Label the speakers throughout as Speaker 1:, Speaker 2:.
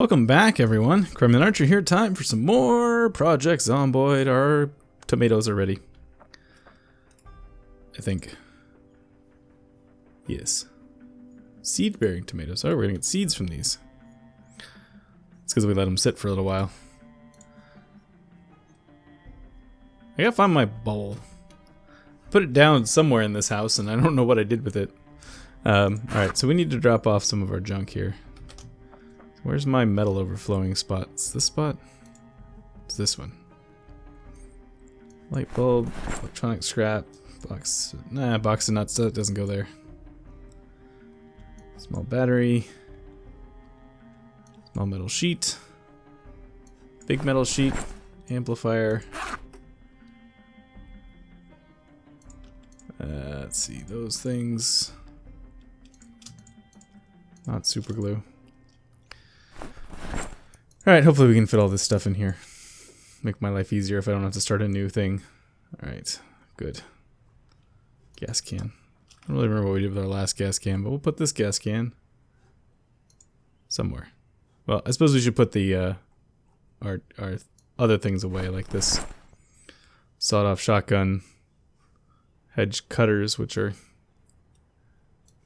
Speaker 1: Welcome back, everyone. Kremlin Archer here. Time for some more Project Zomboid. Our tomatoes are ready. I think. Yes. Seed-bearing tomatoes. Oh, we're gonna get seeds from these. It's because we let them sit for a little while. I gotta find my bowl. Put it down somewhere in this house, and I don't know what I did with it. Alright, so we need to drop off some of our junk here. Where's my metal overflowing spot? It's this spot? It's this one. Light bulb, electronic scrap, box. Nah, box of nuts, that doesn't go there. Small battery. Small metal sheet. Big metal sheet. Amplifier. Let's see, those things. Not super glue. Alright, hopefully we can fit all this stuff in here. Make my life easier if I don't have to start a new thing. Alright, good. Gas can. I don't really remember what we did with our last gas can, but we'll put this gas can somewhere. Well, I suppose we should put the our other things away, like this sawed-off shotgun, hedge cutters, which are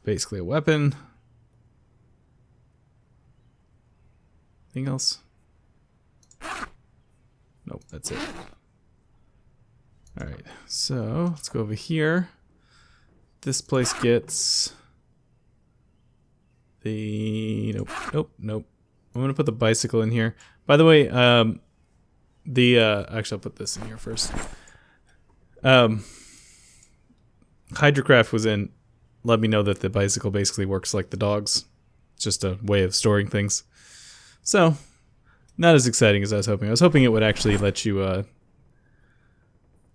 Speaker 1: basically a weapon. Anything else? Nope, that's it. Alright, so let's go over here. This place gets the... Nope. I'm gonna put the bicycle in here. By the way, actually I'll put this in here first. Hydrocraft was in, let me know that the bicycle basically works like the dogs. It's just a way of storing things. So, not as exciting as I was hoping. I was hoping it would actually let you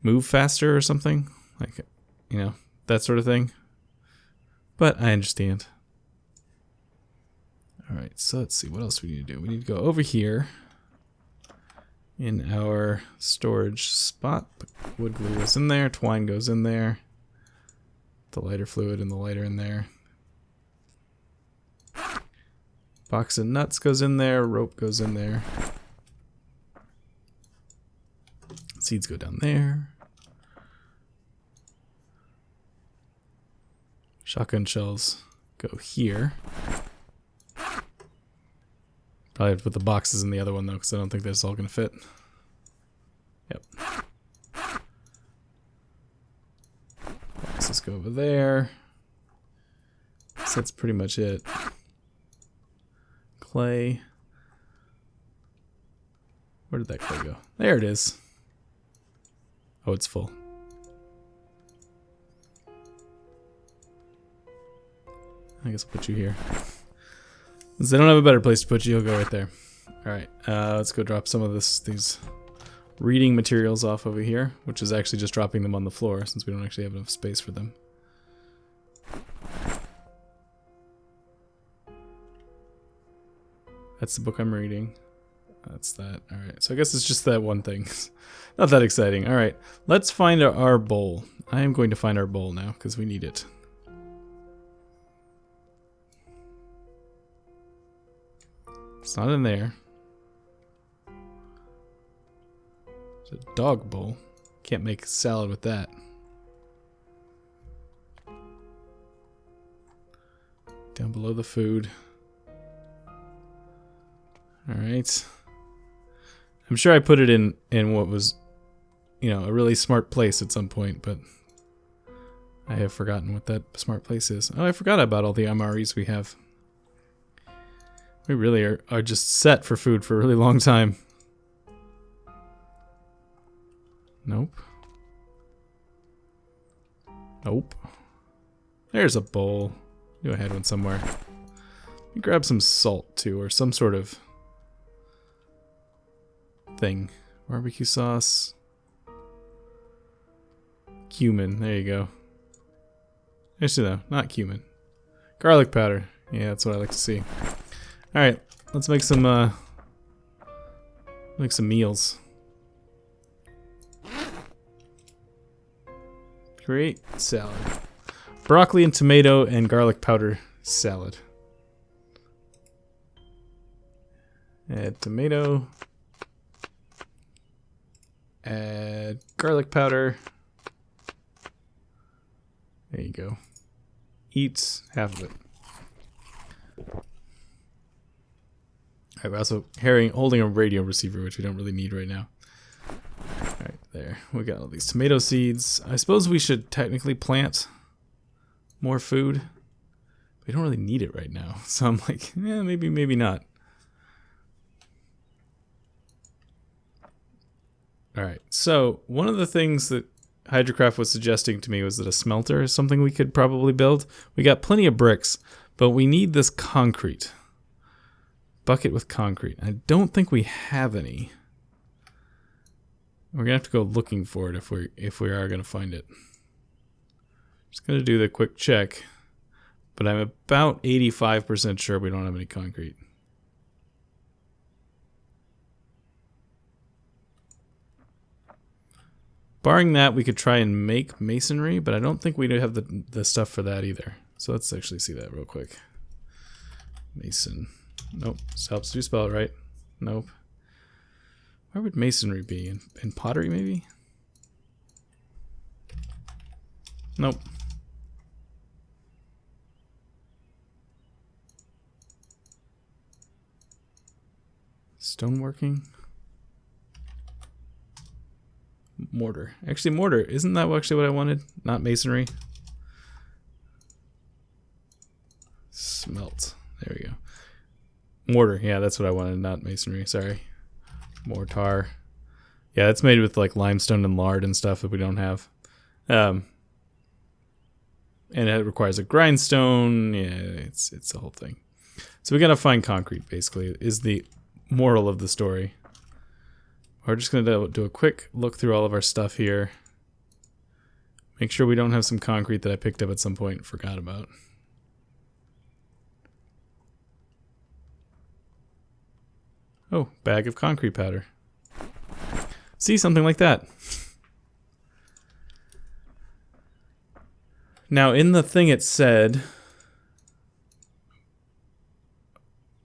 Speaker 1: move faster or something. Like, you know, that sort of thing. But I understand. Alright, so let's see. What else we need to do? We need to go over here in our storage spot. Wood glue goes in there. Twine goes in there. The lighter fluid and the lighter in there. Box of nuts goes in there, rope goes in there. Seeds go down there. Shotgun shells go here. Probably have to put the boxes in the other one though, because I don't think that's all going to fit. Yep. Boxes go over there. So that's pretty much it. Clay. Where did that clay go? There it is. Oh, it's full. I guess I'll put you here. Since I don't have a better place to put you, I'll go right there. Alright, let's go drop some of these reading materials off over here, which is actually just dropping them on the floor since we don't actually have enough space for them. That's the book I'm reading. That's that. Alright, so I guess it's just that one thing. Not that exciting. Alright, let's find our bowl. I am going to find our bowl now, because we need it. It's not in there. It's a dog bowl. Can't make salad with that. Down below the food. Alright. I'm sure I put it in what was, you know, a really smart place at some point, but I have forgotten what that smart place is. Oh, I forgot about all the MREs we have. We really are just set for food for a really long time. Nope. Nope. There's a bowl. Knew I had one somewhere. Let me grab some salt too, or some sort of thing. Barbecue sauce. Cumin. There you go. Actually, no, not cumin. Garlic powder. Yeah, that's what I like to see. Alright, let's make some meals. Create salad. Broccoli and tomato and garlic powder salad. Add tomato. Add garlic powder. There you go. Eat half of it. Alright, we're also holding a radio receiver, which we don't really need right now. Alright, there. We got all these tomato seeds. I suppose we should technically plant more food. We don't really need it right now. So I'm like, yeah, maybe, maybe not. Alright, so one of the things that Hydrocraft was suggesting to me was that a smelter is something we could probably build. We got plenty of bricks, but we need this concrete. Bucket with concrete. I don't think we have any. We're gonna have to go looking for it if we are gonna find it. Just gonna do the quick check, but I'm about 85% sure we don't have any concrete. Barring that, we could try and make masonry, but I don't think we do have the stuff for that either. So let's actually see that real quick. Mason. Nope. This helps you spell it right. Nope. Where would masonry be? In pottery, maybe? Nope. Stoneworking? Mortar. Actually, mortar. Isn't that actually what I wanted? Not masonry. Smelt. There we go. Mortar. Yeah, that's what I wanted, not masonry. Sorry. Mortar. Yeah, it's made with like limestone and lard and stuff that we don't have. And it requires a grindstone. Yeah, it's the whole thing. So we gotta find concrete, basically, is the moral of the story. We're just gonna do a quick look through all of our stuff here. Make sure we don't have some concrete that I picked up at some point and forgot about. Oh, bag of concrete powder. See, something like that. Now, in the thing it said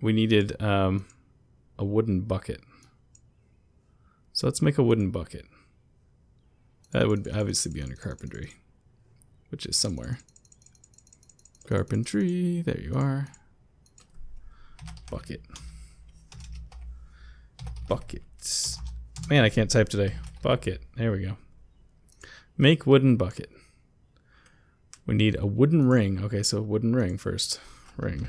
Speaker 1: we needed a wooden bucket. So let's make a wooden bucket. That would obviously be under carpentry, which is somewhere. Carpentry, there you are. Bucket. Buckets. Man, I can't type today. Bucket. There we go. Make wooden bucket. We need a wooden ring. Okay, so wooden ring first. Ring.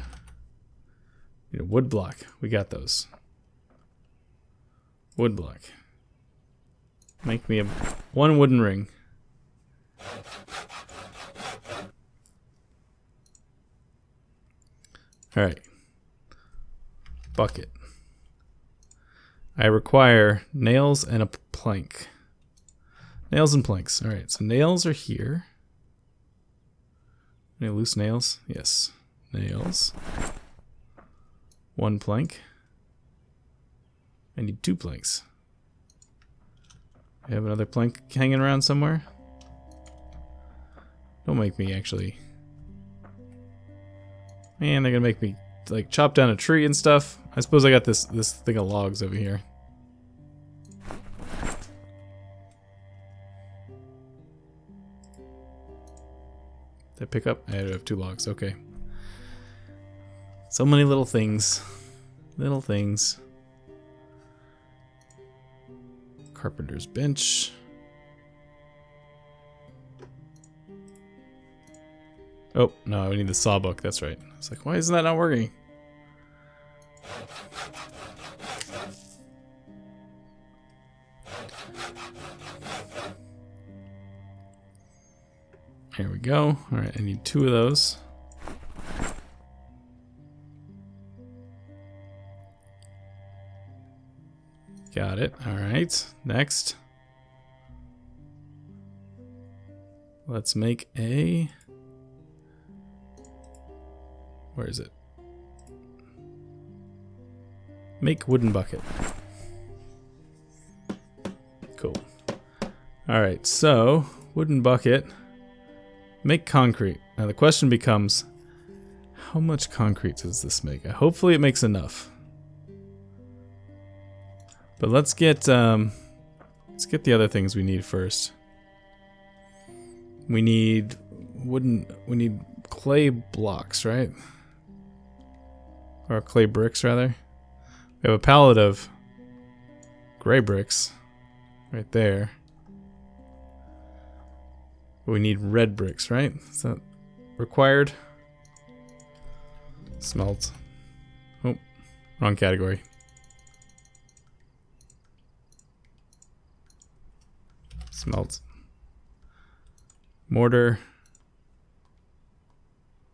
Speaker 1: Need a wood block. We got those. Wood block. Make me one wooden ring. Alright. Bucket. I require nails and a plank. Nails and planks. Alright, so nails are here. Any loose nails? Yes. Nails. One plank. I need 2 planks. I have another plank hanging around somewhere. Don't make me actually. Man, they're gonna make me like chop down a tree and stuff. I suppose I got this thing of logs over here. Did I pick up? I have 2 logs. Okay. So many little things. Little things. Carpenter's bench. Oh, no, we need the sawbuck. That's right. I was like, why isn't that not working? Here we go. All right, I need 2 of those. Got it. All right. Next. Let's make a... Where is it? Make wooden bucket. Cool. All right. So, wooden bucket. Make concrete. Now the question becomes, how much concrete does this make? Hopefully it makes enough. But let's get the other things we need first. We need clay blocks, right? Or clay bricks, rather. We have a pallet of gray bricks right there. We need red bricks, right? Is that required? Smelt. Oh, wrong category. Smelt. Mortar.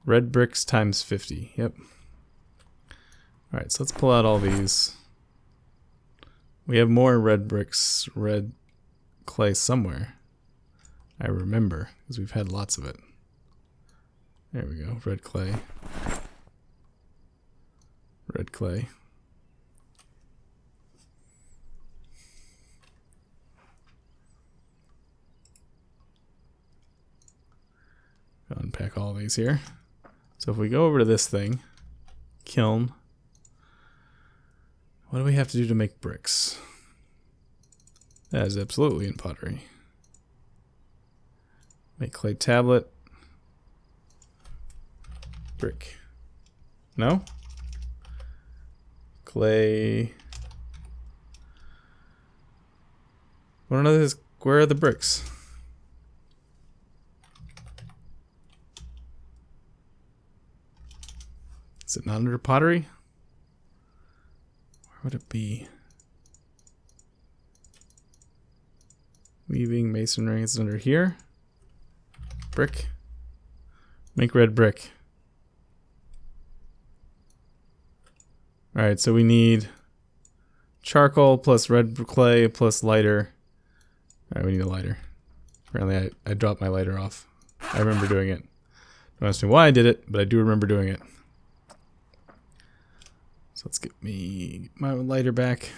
Speaker 1: Red bricks times 50. Yep. Alright, so let's pull out all these. We have more red bricks, red clay somewhere. I remember, because we've had lots of it. There we go, red clay. Red clay. Unpack all these here. So if we go over to this thing, kiln, what do we have to do to make bricks? That is absolutely in pottery. Make clay tablet. Brick. No? Clay. Where are the bricks? Is it not under pottery? Where would it be? Weaving, masonry, it's under here. Brick. Make red brick. Alright, so we need charcoal plus red clay plus lighter. Alright, we need a lighter. Apparently I dropped my lighter off. I remember doing it. Don't ask me why I did it, but I do remember doing it. So let's get my lighter back.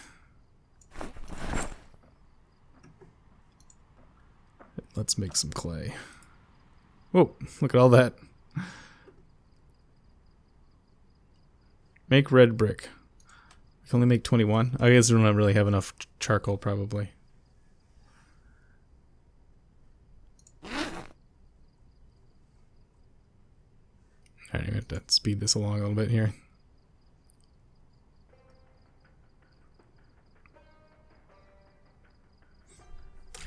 Speaker 1: Let's make some clay. Whoa, look at all that. Make red brick. We can only make 21. I guess we don't really have enough charcoal, probably. Alright, I'm going to have to speed this along a little bit here.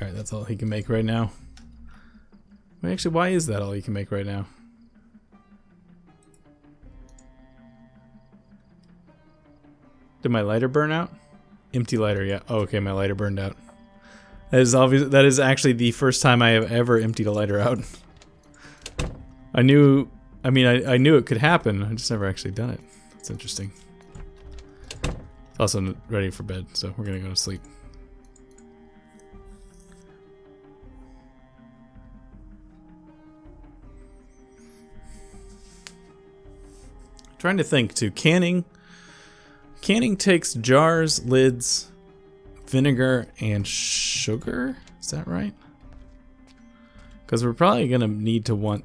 Speaker 1: Alright, that's all he can make right now. Wait, actually, why is that all he can make right now? Did my lighter burn out? Empty lighter, yeah. Oh, okay, my lighter burned out. That is obvious. That is actually the first time I have ever emptied a lighter out. I knew it could happen. I just never actually done it. That's interesting. It's also ready for bed, so we're gonna go to sleep. Trying to think too. Canning takes jars, lids, vinegar, and sugar. Is that right? Because we're probably gonna want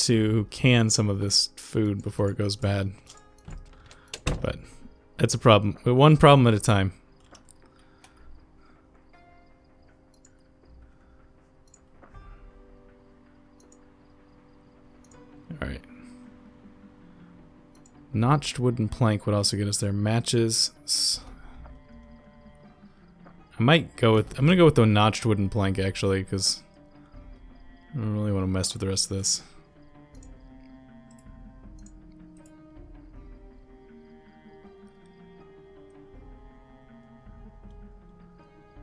Speaker 1: to can some of this food before it goes bad. But that's a problem. One problem at a time. Alright. Notched wooden plank would also get us there. Matches. I'm gonna go with the notched wooden plank actually, because I don't really want to mess with the rest of this.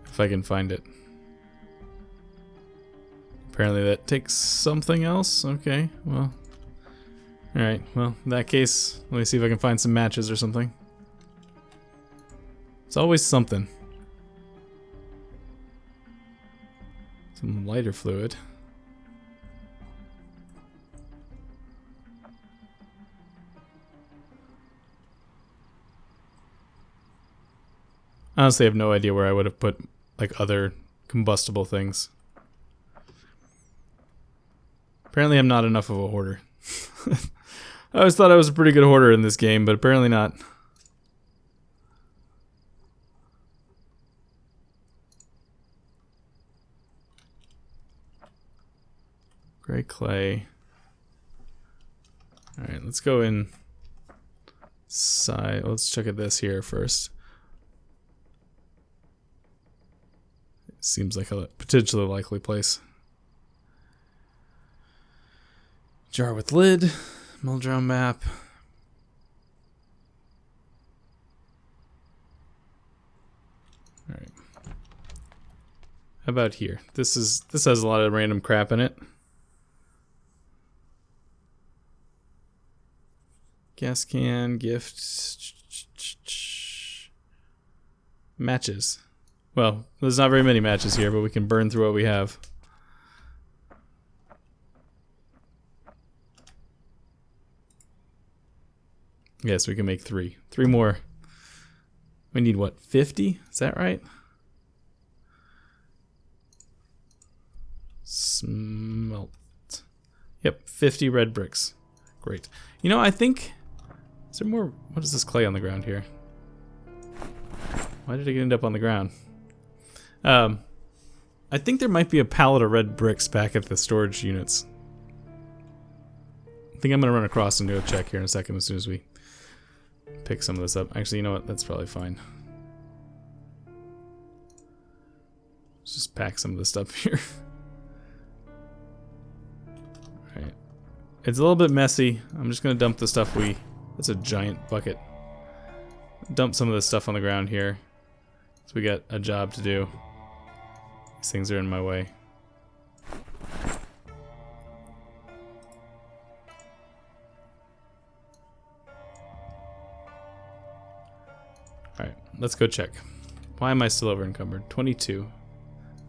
Speaker 1: If I can find it. Apparently that takes something else. Okay, well. Alright, well, in that case, let me see if I can find some matches or something. It's always something. Some lighter fluid. Honestly, I have no idea where I would have put, like, other combustible things. Apparently I'm not enough of a hoarder. I always thought I was a pretty good hoarder in this game, but apparently not. Gray clay. Alright, let's go in. Let's check at this here first. It seems like a potentially likely place. Jar with lid. Meldrum map. Alright. How about here? This has a lot of random crap in it. Gas can, gift, matches. Well, there's not very many matches here, but we can burn through what we have. Yes, we can make 3. 3 more. We need what, 50? Is that right? Smelt. Yep, 50 red bricks. Great. You know, I think... Is there more... What is this clay on the ground here? Why did it end up on the ground? I think there might be a pallet of red bricks back at the storage units. I think I'm going to run across and do a check here in a second as soon as we pick some of this up. Actually, you know what? That's probably fine. Let's just pack some of this stuff here. Alright. It's a little bit messy. I'm just going to dump the stuff That's a giant bucket. Dump some of this stuff on the ground here. So we got a job to do. These things are in my way. Alright, let's go check. Why am I still over encumbered? 22.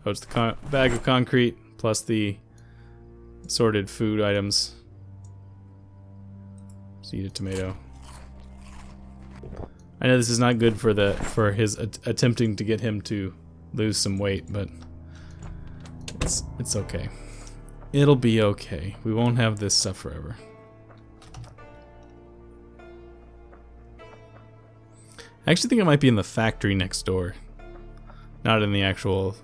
Speaker 1: Oh, it's the bag of concrete plus the assorted food items. Eat a tomato. I know this is not good for his attempting to get him to lose some weight, but it's okay. It'll be okay. We won't have this stuff forever. I actually think it might be in the factory next door, not in the actual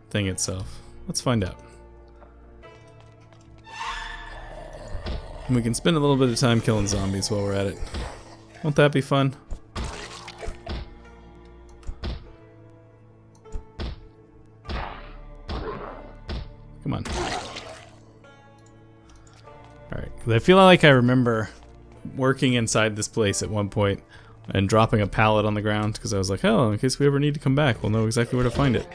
Speaker 1: thing itself. Let's find out. And we can spend a little bit of time killing zombies while we're at it. Won't that be fun? Come on. Alright, I feel like I remember working inside this place at one point and dropping a pallet on the ground because I was like, oh, in case we ever need to come back, we'll know exactly where to find it.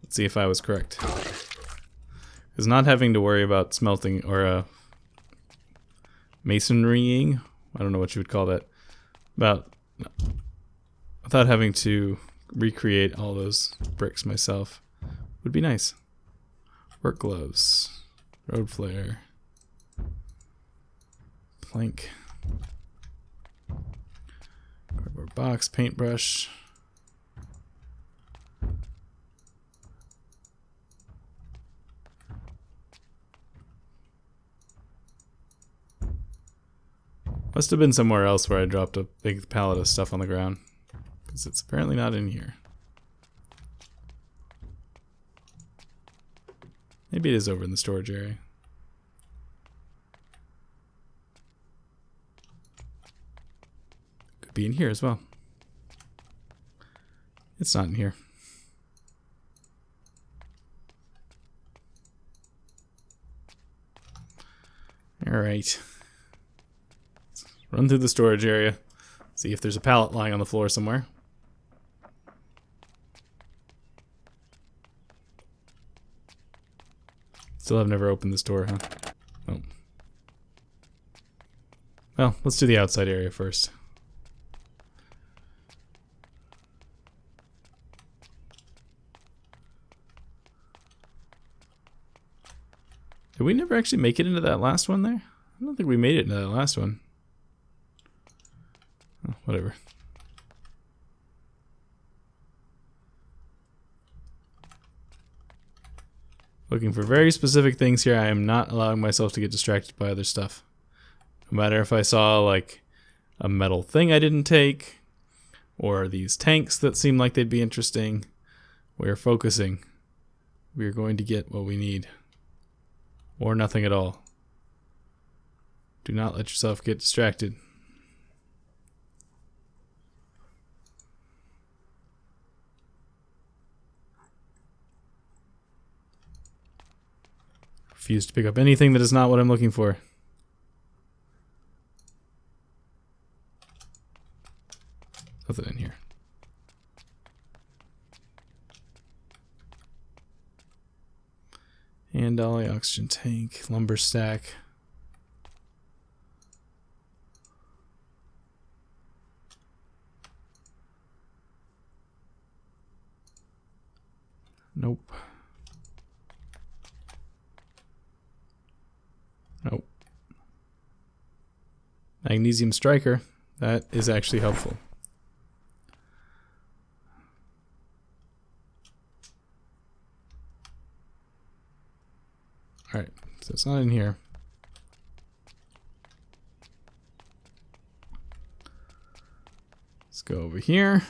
Speaker 1: Let's see if I was correct. Because not having to worry about smelting or masonrying, I don't know what you would call that, without having to recreate all those bricks myself would be nice. Work gloves, road flare, plank, cardboard box, paintbrush. Must have been somewhere else where I dropped a big pallet of stuff on the ground. Because it's apparently not in here. Maybe it is over in the storage area. Could be in here as well. It's not in here. Alright. Run through the storage area. See if there's a pallet lying on the floor somewhere. Still have never opened this door, huh? Oh. Well, let's do the outside area first. Did we never actually make it into that last one there? I don't think we made it into that last one. Oh, whatever. Looking for very specific things here. I am not allowing myself to get distracted by other stuff. No matter if I saw like a metal thing I didn't take, or these tanks that seem like they'd be interesting. We are focusing. We are going to get what we need. Or nothing at all. Do not let yourself get distracted. Refuse to pick up anything that is not what I'm looking for. Nothing in here. And dolly, oxygen tank, lumber stack. Nope. Nope. Magnesium striker. That is actually helpful. Alright, so it's not in here. Let's go over here.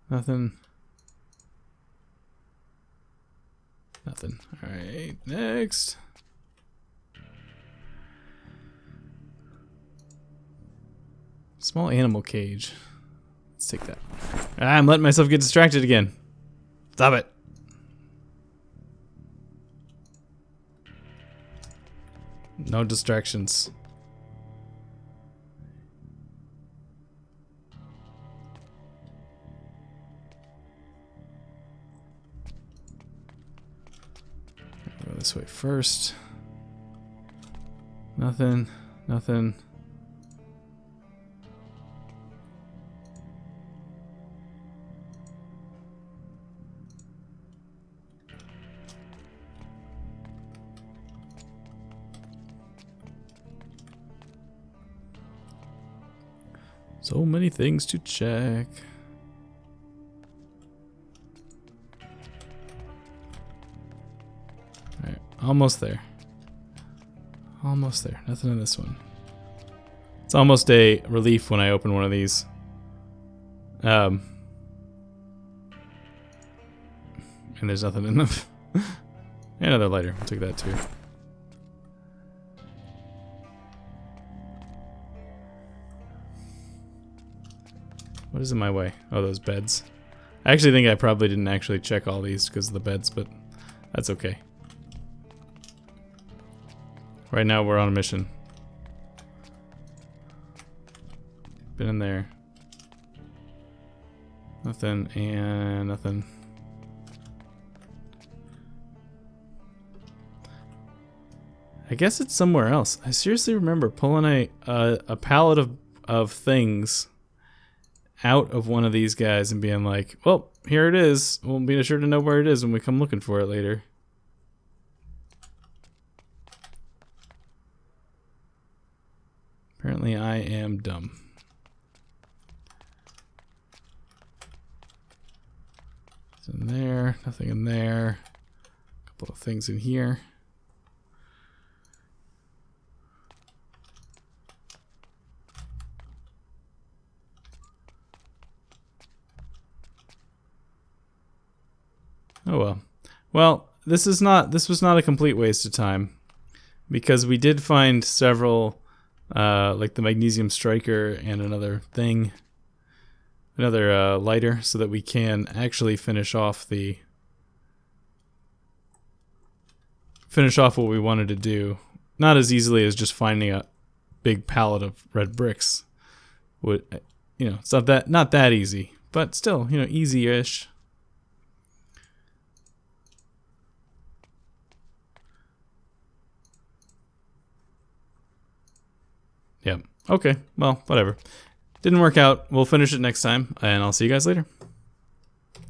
Speaker 1: Nothing. Nothing. Alright, next. Small animal cage. Let's take that. I'm letting myself get distracted again. Stop it. No distractions. Go this way first. Nothing. Nothing. So many things to check. Alright, almost there. Almost there. Nothing in this one. It's almost a relief when I open one of these. And there's nothing in them. Another lighter. I'll take that too. What is in my way? Oh, those beds. I actually think I probably didn't actually check all these because of the beds, but that's okay. Right now we're on a mission. Been in there. Nothing and nothing. I guess it's somewhere else. I seriously remember pulling a pallet of things out of one of these guys and being like, well, here it is. We'll be sure to know where it is when we come looking for it later. Apparently I am dumb. It's in there, nothing in there. A couple of things in here. Oh well. Well, this was not a complete waste of time because we did find several like the magnesium striker and another thing, another lighter, so that we can actually finish off what we wanted to do. Not as easily as just finding a big pallet of red bricks. Would, you know, it's not that easy, but still, you know, easy-ish. Yeah. Okay. Well, whatever. Didn't work out. We'll finish it next time, and I'll see you guys later.